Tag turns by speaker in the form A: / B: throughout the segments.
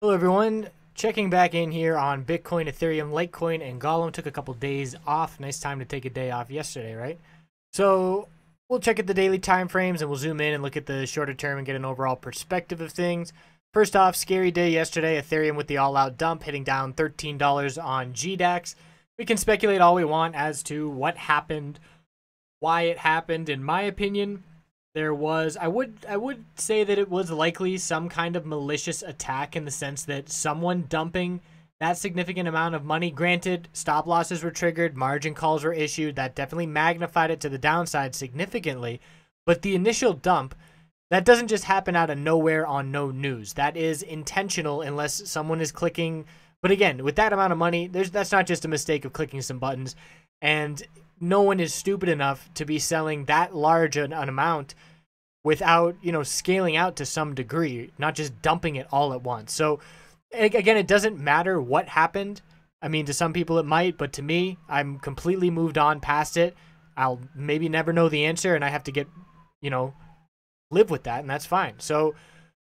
A: Hello everyone, checking back in here on Bitcoin, Ethereum, Litecoin, and Golem. Took a couple days off. Nice time to take a day off yesterday, right? So we'll check at the daily time frames and we'll zoom in and look at the shorter term and get an overall perspective of things. First off, scary day yesterday. Ethereum with the all-out dump, hitting down $13 on GDAX. We can speculate all we want as to what happened, why it happened. In my opinion, there was, I would say that it was likely some kind of malicious attack in the sense that someone dumping that significant amount of money. Granted, stop losses were triggered, margin calls were issued. That definitely magnified it to the downside significantly. But the initial dump, that doesn't just happen out of nowhere on no news. That is intentional unless someone is clicking. But again, with that amount of money, that's not just a mistake of clicking some buttons. And no one is stupid enough to be selling that large an amount without, scaling out to some degree, not just dumping it all at once. So again, it doesn't matter what happened. I mean, to some people it might, but to me, I'm completely moved on past it. I'll maybe never know the answer and I have to get, live with that, and that's fine. So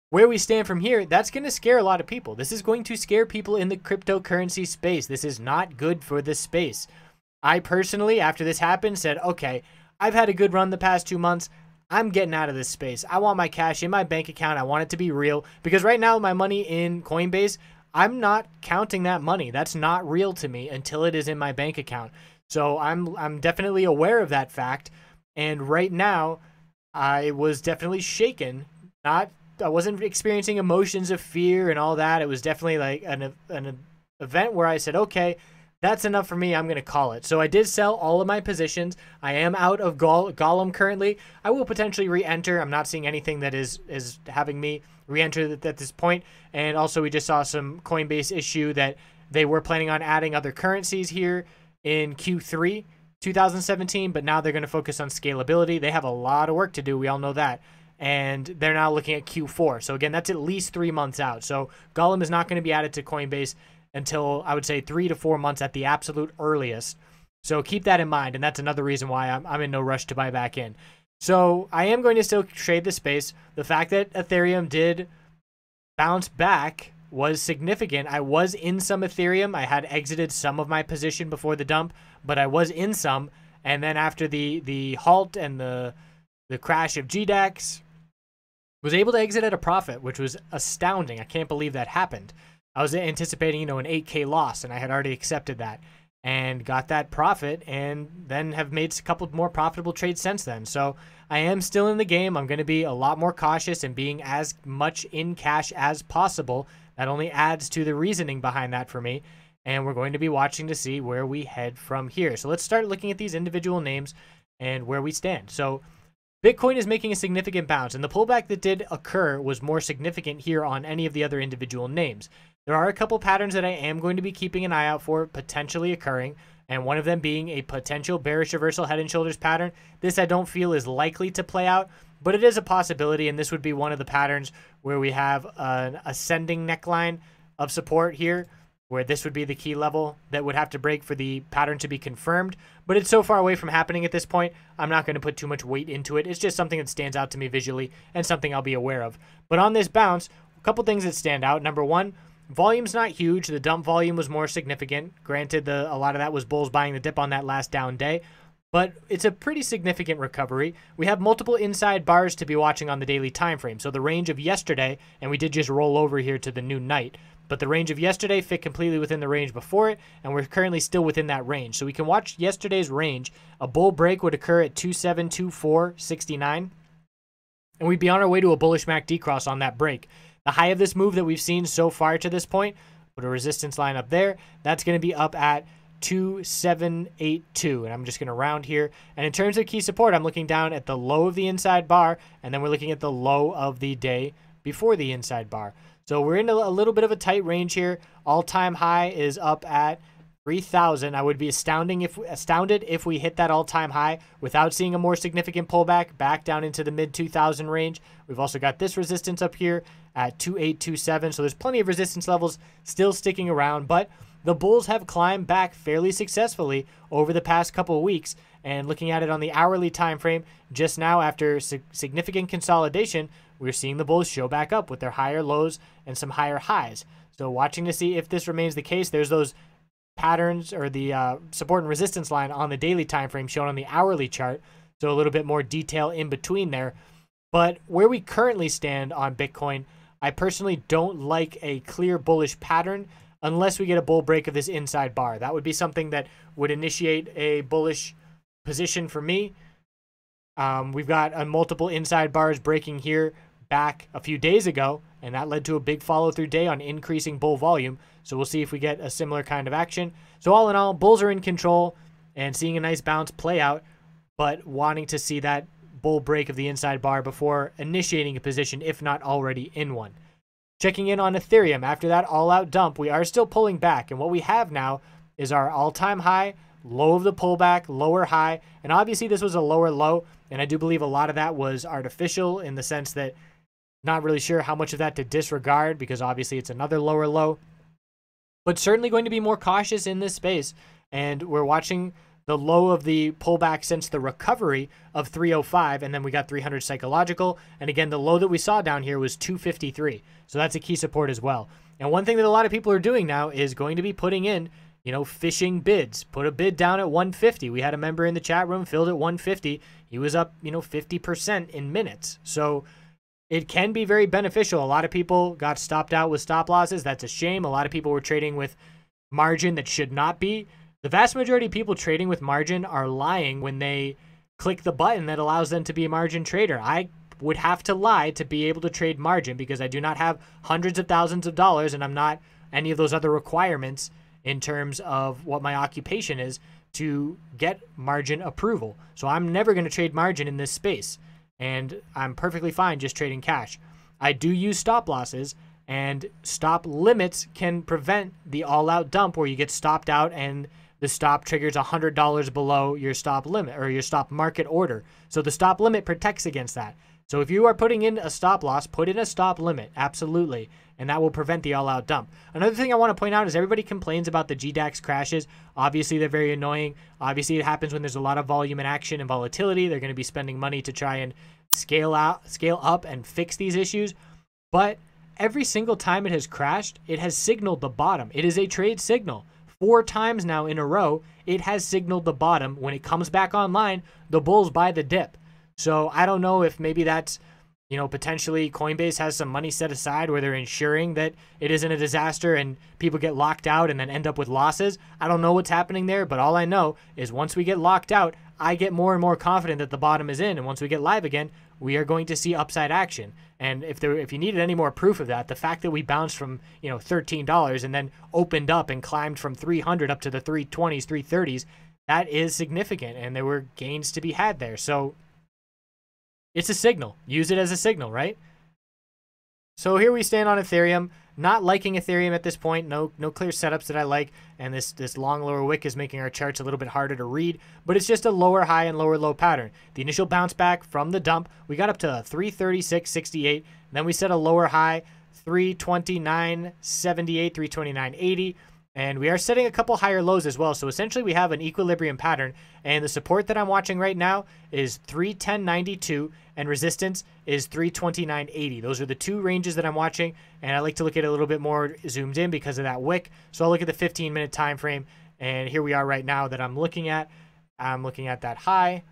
A: where we stand from here, that's going to scare a lot of people. This is going to scare people in the cryptocurrency space. This is not good for this space. I personally, after this happened, said, okay, I've had a good run the past 2 months. I'm getting out of this space. I want my cash in my bank account. I want it to be real, because right now my money in Coinbase, I'm not counting that money. That's not real to me until it is in my bank account. So I'm definitely aware of that fact. And right now, I was definitely shaken. I wasn't experiencing emotions of fear and all that. It was definitely like an event where I said, okay, that's enough for me. I'm going to call it. So I did sell all of my positions. I am out of Golem currently. I will potentially re-enter. I'm not seeing anything that is having me re-enter at this point. And also we just saw some Coinbase issue that they were planning on adding other currencies here in Q3 2017, but now they're going to focus on scalability. They have a lot of work to do. We all know that. And they're now looking at Q4. So again, that's at least 3 months out. So Golem is not going to be added to Coinbase until, I would say, 3 to 4 months at the absolute earliest. So keep that in mind, and that's another reason why I'm in no rush to buy back in. So I am going to still trade the space. The fact that Ethereum did bounce back was significant. I was in some Ethereum. I had exited some of my position before the dump, but I was in some. And then after the halt and the crash of GDAX, was able to exit at a profit, which was astounding. I can't believe that happened. I was anticipating, an 8K loss, and I had already accepted that and got that profit, and then have made a couple more profitable trades since then. So I am still in the game. I'm going to be a lot more cautious and being as much in cash as possible. That only adds to the reasoning behind that for me. And we're going to be watching to see where we head from here. So let's start looking at these individual names and where we stand. So Bitcoin is making a significant bounce, and the pullback that did occur was more significant here on any of the other individual names. There are a couple patterns that I am going to be keeping an eye out for potentially occurring, and one of them being a potential bearish reversal head and shoulders pattern. This I don't feel is likely to play out, but it is a possibility, and this would be one of the patterns where we have an ascending neckline of support here, where this would be the key level that would have to break for the pattern to be confirmed. But it's so far away from happening at this point, I'm not going to put too much weight into it. It's just something that stands out to me visually and something I'll be aware of. But on this bounce, a couple things that stand out. Number one, volume's not huge. The dump volume was more significant. Granted, a lot of that was bulls buying the dip on that last down day, but it's a pretty significant recovery. We have multiple inside bars to be watching on the daily time frame. So the range of yesterday, and we did just roll over here to the noon night, but the range of yesterday fit completely within the range before it, and we're currently still within that range. So we can watch yesterday's range. A bull break would occur at 2724.69, and we'd be on our way to a bullish MACD cross on that break. The high of this move that we've seen so far to this point, put a resistance line up there, that's going to be up at 2782, and I'm just going to round here. And in terms of key support, I'm looking down at the low of the inside bar, and then we're looking at the low of the day before the inside bar. So we're in a little bit of a tight range here. All-time high is up at 3,000. I would be astounded if we hit that all-time high without seeing a more significant pullback back down into the mid-2,000 range. We've also got this resistance up here at 2827. So there's plenty of resistance levels still sticking around, but the bulls have climbed back fairly successfully over the past couple of weeks. And looking at it on the hourly time frame, just now after significant consolidation, we're seeing the bulls show back up with their higher lows and some higher highs. So watching to see if this remains the case. There's those patterns or the support and resistance line on the daily time frame shown on the hourly chart. So a little bit more detail in between there. But where we currently stand on Bitcoin, I personally don't like a clear bullish pattern unless we get a bull break of this inside bar. That would be something that would initiate a bullish position for me. We've got multiple inside bars breaking here back a few days ago, and that led to a big follow-through day on increasing bull volume. So we'll see if we get a similar kind of action. So all in all, bulls are in control and seeing a nice bounce play out, but wanting to see that bull break of the inside bar before initiating a position, if not already in one. Checking in on Ethereum, after that all-out dump, we are still pulling back, and what we have now is our all-time high, low of the pullback, lower high, and obviously this was a lower low, and I do believe a lot of that was artificial in the sense that not really sure how much of that to disregard because obviously it's another lower low, but certainly going to be more cautious in this space, and we're watching the low of the pullback since the recovery of 305, and then we got 300 psychological, and again the low that we saw down here was 253, so that's a key support as well. And one thing that a lot of people are doing now is going to be putting in, you know, fishing bids. Put a bid down at 150. We had a member in the chat room filled at 150. He was up, you know, 50% in minutes. So it can be very beneficial. A lot of people got stopped out with stop losses. That's a shame. A lot of people were trading with margin that should not be. The vast majority of people trading with margin are lying when they click the button that allows them to be a margin trader. I would have to lie to be able to trade margin because I do not have hundreds of thousands of dollars and I'm not any of those other requirements in terms of what my occupation is to get margin approval. So I'm never going to trade margin in this space, and I'm perfectly fine just trading cash. I do use stop losses, and stop limits can prevent the all-out dump where you get stopped out and the stop triggers $100 below your stop limit or your stop market order. So the stop limit protects against that. So if you are putting in a stop loss, put in a stop limit, absolutely, and that will prevent the all-out dump. Another thing I want to point out is everybody complains about the GDAX crashes. Obviously, they're very annoying. Obviously, it happens when there's a lot of volume and action and volatility. They're going to be spending money to try and scale up and fix these issues. But every single time it has crashed, it has signaled the bottom. It is a trade signal. 4 times now in a row, it has signaled the bottom. When it comes back online, the bulls buy the dip. So I don't know if maybe that's, you know, potentially Coinbase has some money set aside where they're ensuring that it isn't a disaster and people get locked out and then end up with losses. I don't know what's happening there, but all I know is once we get locked out, I get more and more confident that the bottom is in. And once we get live again, we are going to see upside action. And if you needed any more proof of that, the fact that we bounced from, you know, $13 and then opened up and climbed from 300 up to the 320s, 330s, that is significant. And there were gains to be had there. So it's a signal. Use it as a signal, right? So here we stand on Ethereum. Not liking Ethereum at this point. No clear setups that I like. And this long lower wick is making our charts a little bit harder to read. But it's just a lower high and lower low pattern. The initial bounce back from the dump, we got up to 336.68. Then we set a lower high, 329.78, 329.80. And we are setting a couple higher lows as well. So essentially we have an equilibrium pattern. And the support that I'm watching right now is 310.92 and resistance is 329.80. Those are the two ranges that I'm watching. And I like to look at it a little bit more zoomed in because of that wick. So I'll look at the 15-minute time frame. And here we are right now that I'm looking at. I'm looking at that high.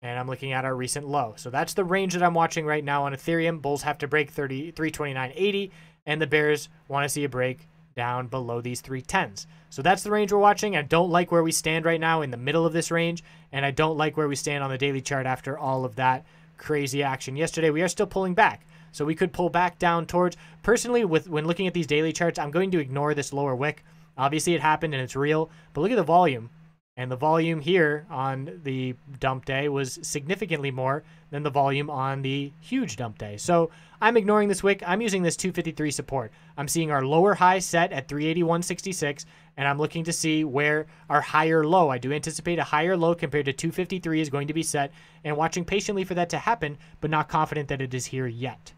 A: And I'm looking at our recent low. So that's the range that I'm watching right now on Ethereum. Bulls have to break 329.80. And the bears want to see a break down below these 310s. So that's the range we're watching. I don't like where we stand right now in the middle of this range, and I don't like where we stand on the daily chart after all of that crazy action yesterday. We are still pulling back, so we could pull back down towards, personally, when looking at these daily charts, I'm going to ignore this lower wick. Obviously it happened and it's real, but look at the volume. And the volume here on the dump day was significantly more than the volume on the huge dump day. So I'm ignoring this wick. I'm using this 253 support. I'm seeing our lower high set at 381.66, and I'm looking to see where our higher low, I do anticipate a higher low compared to 253 is going to be set, and watching patiently for that to happen, but not confident that it is here yet.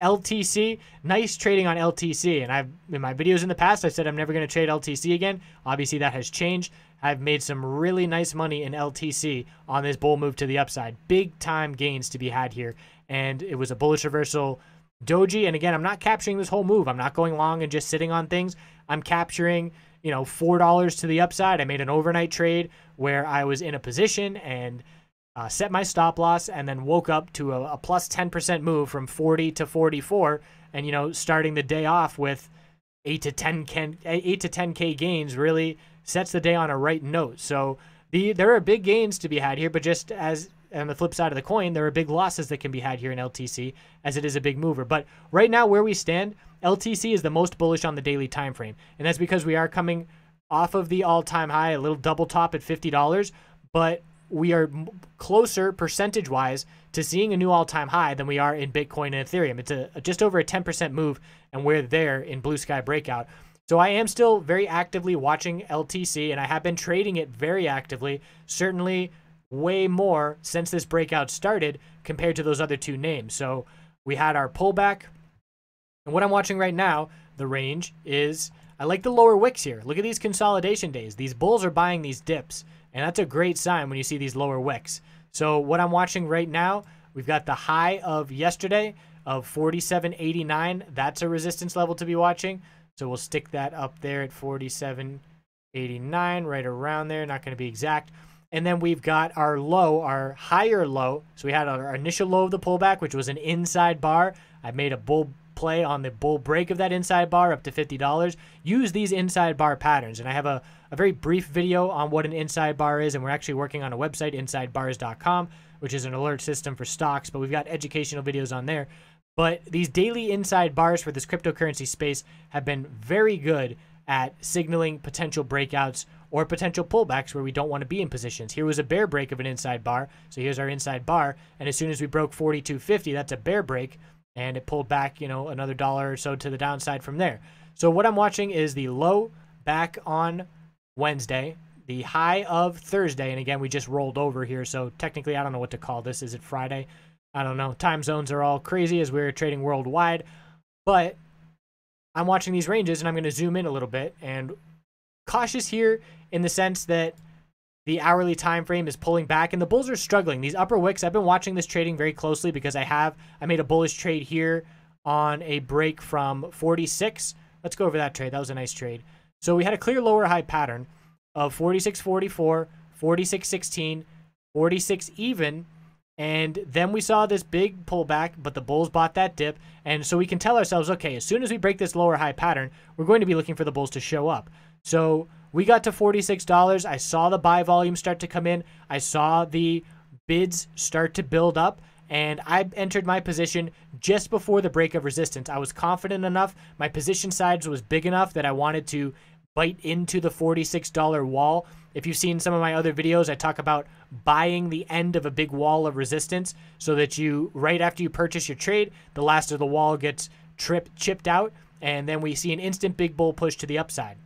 A: LTC, nice trading on LTC. And in my videos in the past, I said I'm never going to trade LTC again. Obviously, that has changed. I've made some really nice money in LTC on this bull move to the upside. Big time gains to be had here. and it was a bullish reversal doji. And again, I'm not capturing this whole move. I'm not going long and just sitting on things. I'm capturing, you know, $4 to the upside. I made an overnight trade where I was in a position and set my stop loss, and then woke up to a plus 10% move from 40 to 44, and, you know, starting the day off with 8 to 10K gains really sets the day on a right note. So there are big gains to be had here, but just as on the flip side of the coin, there are big losses that can be had here in LTC, as it is a big mover. But right now, where we stand, LTC is the most bullish on the daily time frame, and that's because we are coming off of the all-time high, a little double top at $50, but we are closer percentage-wise to seeing a new all-time high than we are in Bitcoin and Ethereum. It's just over a 10% move, and we're there in Blue Sky Breakout. So I am still very actively watching LTC, and I have been trading it very actively, certainly way more since this breakout started compared to those other two names. So we had our pullback, and what I'm watching right now, the range, is I like the lower wicks here. Look at these consolidation days. These bulls are buying these dips, and that's a great sign when you see these lower wicks. So what I'm watching right now, we've got the high of yesterday of 47.89. That's a resistance level to be watching. So we'll stick that up there at 47.89, right around there. Not going to be exact. And then we've got our low, our higher low. So we had our initial low of the pullback, which was an inside bar. I made a bull play on the bull break of that inside bar up to $50. Use these inside bar patterns. And I have a very brief video on what an inside bar is, and we're actually working on a website, insidebars.com, which is an alert system for stocks, but we've got educational videos on there. But these daily inside bars for this cryptocurrency space have been very good at signaling potential breakouts or potential pullbacks where we don't want to be in positions. Here was a bear break of an inside bar, so here's our inside bar, and as soon as we broke 42.50, that's a bear break, and it pulled back, you know, another dollar or so to the downside from there. So what I'm watching is the low back on Wednesday, the high of Thursday, and again, we just rolled over here, so technically I don't know what to call this. Is it Friday? I don't know. Time zones are all crazy as we're trading worldwide, but I'm watching these ranges, and I'm going to zoom in a little bit, and cautious here in the sense that the hourly time frame is pulling back, and the bulls are struggling. These upper wicks, I've been watching this trading very closely because I made a bullish trade here on a break from 46. Let's go over that trade. That was a nice trade. So we had a clear lower high pattern of 46.44, 46.16, 46 even, and then we saw this big pullback, but the bulls bought that dip, and so we can tell ourselves, okay, as soon as we break this lower high pattern, we're going to be looking for the bulls to show up. So we got to $46. I saw the buy volume start to come in. I saw the bids start to build up, and I entered my position just before the break of resistance. I was confident enough. My position size was big enough that I wanted to bite into the $46 wall. If you've seen some of my other videos, I talk about buying the end of a big wall of resistance so that you, right after you purchase your trade, the last of the wall gets chipped out, and then we see an instant big bull push to the upside.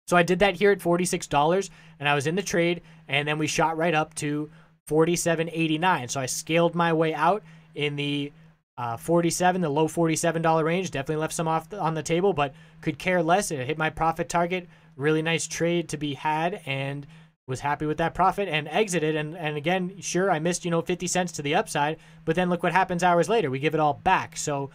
A: So I did that here at $46, and I was in the trade, and then we shot right up to $47.89. So I scaled my way out in the the low $47 range. Definitely left some off on the table, but could care less. It hit my profit target. Really nice trade to be had, and was happy with that profit and exited. And again, sure, I missed, 50 cents to the upside, but then look what happens hours later. We give it all back. So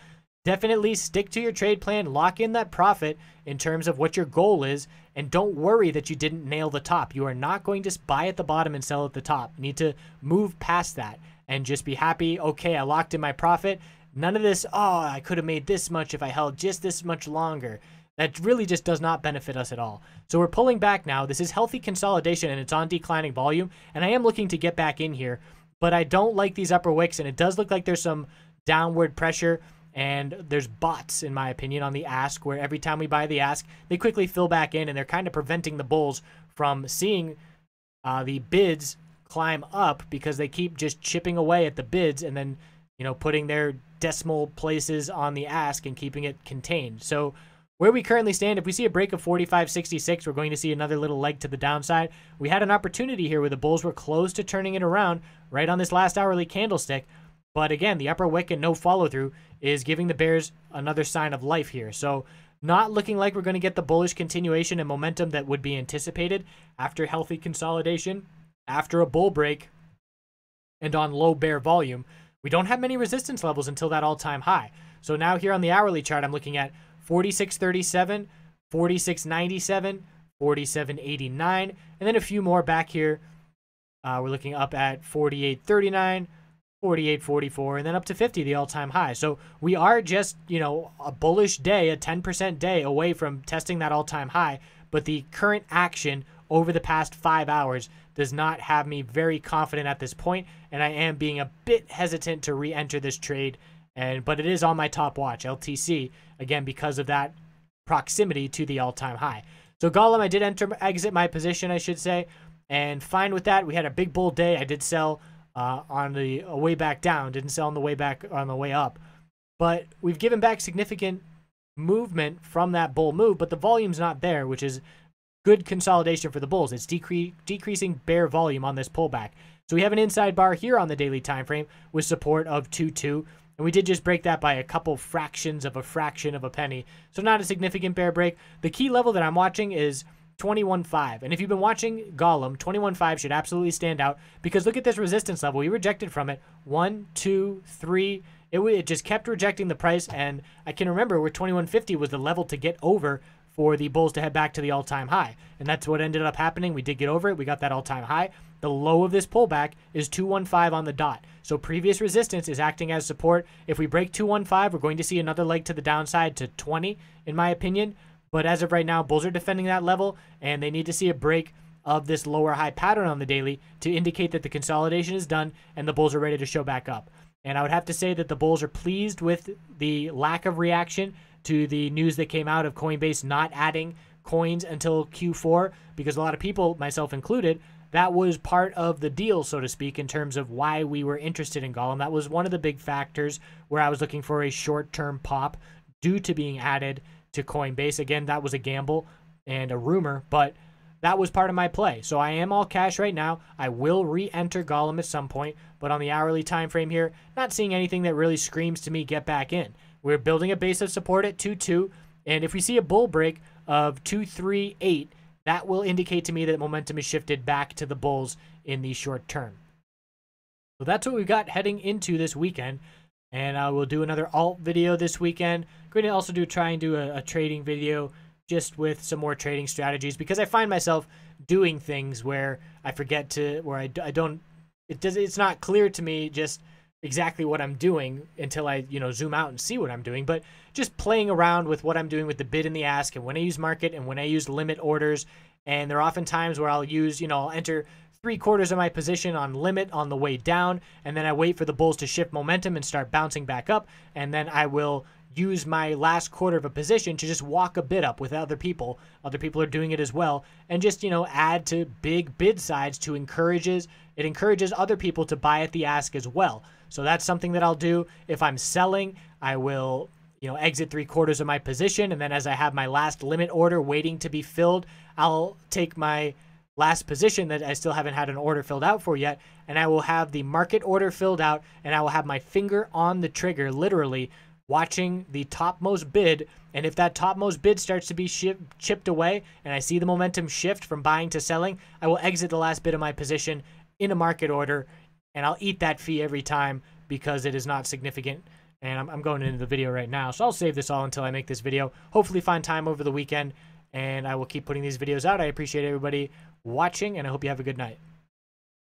A: definitely stick to your trade plan, lock in that profit in terms of what your goal is, and don't worry that you didn't nail the top. You are not going to buy at the bottom and sell at the top. You need to move past that and just be happy, okay, I locked in my profit. None of this, oh, I could have made this much if I held just this much longer. That really just does not benefit us at all. So we're pulling back now. This is healthy consolidation, and it's on declining volume, and I am looking to get back in here, but I don't like these upper wicks, and it does look like there's some downward pressure. And there's bots, in my opinion, on the ask, where every time we buy the ask, they quickly fill back in, and they're kind of preventing the bulls from seeing the bids climb up because they keep just chipping away at the bids and then, putting their decimal places on the ask and keeping it contained. So where we currently stand, if we see a break of 45.66, we're going to see another little leg to the downside. We had an opportunity here where the bulls were close to turning it around right on this last hourly candlestick. But again, the upper wick and no follow-through is giving the bears another sign of life here. So not looking like we're going to get the bullish continuation and momentum that would be anticipated after healthy consolidation, after a bull break, and on low bear volume. we don't have many resistance levels until that all-time high. So now here on the hourly chart, I'm looking at 46.37, 46.97, 47.89, and then a few more back here. We're looking up at 48.39, 48.44, and then up to 50, the all-time high. So we are just, a bullish day, a 10% day away from testing that all-time high, but the current action over the past 5 hours does not have me very confident at this point, and I am being a bit hesitant to re-enter this trade, but it is on my top watch, LTC, again, because of that proximity to the all-time high. So Golem, I did exit my position, I should say, and fine with that. We had a big bull day. I did sell on the way back down, didn't sell on the way back, on the way up, but we've given back significant movement from that bull move, but the volume's not there, which is good consolidation for the bulls. It's decreasing bear volume on this pullback. So we have an inside bar here on the daily time frame with support of 2.2, and we did just break that by a couple fractions of a fraction of a penny. So not a significant bear break. The key level that I'm watching is 21.5, and if you've been watching Golem, 21.5 should absolutely stand out, because look at this resistance level. We rejected from it 1, 2, 3. It just kept rejecting the price, and I can remember where 21.50 was the level to get over for the bulls to head back to the all-time high, and that's what ended up happening. We did get over it. We got that all-time high. The low of this pullback is 215 on the dot, so previous resistance is acting as support. If we break 215, we're going to see another leg to the downside to 20, in my opinion. But as of right now, bulls are defending that level, and they need to see a break of this lower high pattern on the daily to indicate that the consolidation is done and the bulls are ready to show back up. And I would have to say that the bulls are pleased with the lack of reaction to the news that came out of Coinbase not adding coins until Q4, because a lot of people, myself included, that was part of the deal, so to speak, in terms of why we were interested in Golem. That was one of the big factors where I was looking for a short-term pop due to being added to Coinbase. Again, that was a gamble and a rumor, but that was part of my play. So I am all cash right now. I will re-enter Golem at some point, but on the hourly time frame here, not seeing anything that really screams to me get back in. We're building a base of support at 2.2, and if we see a bull break of 2.38, that will indicate to me that momentum is shifted back to the bulls in the short term. So that's what we've got heading into this weekend. And I will do another alt video this weekend. I'm going to also try and do a trading video just with some more trading strategies, because I find myself doing things where I forget to, where I don't, it's not clear to me just exactly what I'm doing until I, zoom out and see what I'm doing. But just playing around with what I'm doing with the bid and the ask, and when I use market and when I use limit orders. And there are often times where I'll use, I'll enter 3/4 of my position on limit on the way down, and then I wait for the bulls to shift momentum and start bouncing back up, and then I will use my last quarter of a position to just walk a bit up with other people. Other people are doing it as well, and just add to big bid sides to encourages other people to buy at the ask as well. So that's something that I'll do. If I'm selling, I will exit 3/4 of my position, and then as I have my last limit order waiting to be filled, I'll take my last position that I still haven't had an order filled out for yet, and I will have the market order filled out, and I will have my finger on the trigger, literally watching the topmost bid. And if that topmost bid starts to be chipped away and I see the momentum shift from buying to selling, I will exit the last bit of my position in a market order, and I'll eat that fee every time because it is not significant. And I'm going into the video right now, so I'll save this all until I make this video. Hopefully find time over the weekend, and I will keep putting these videos out. I appreciate everybody watching, and I hope you have a good night.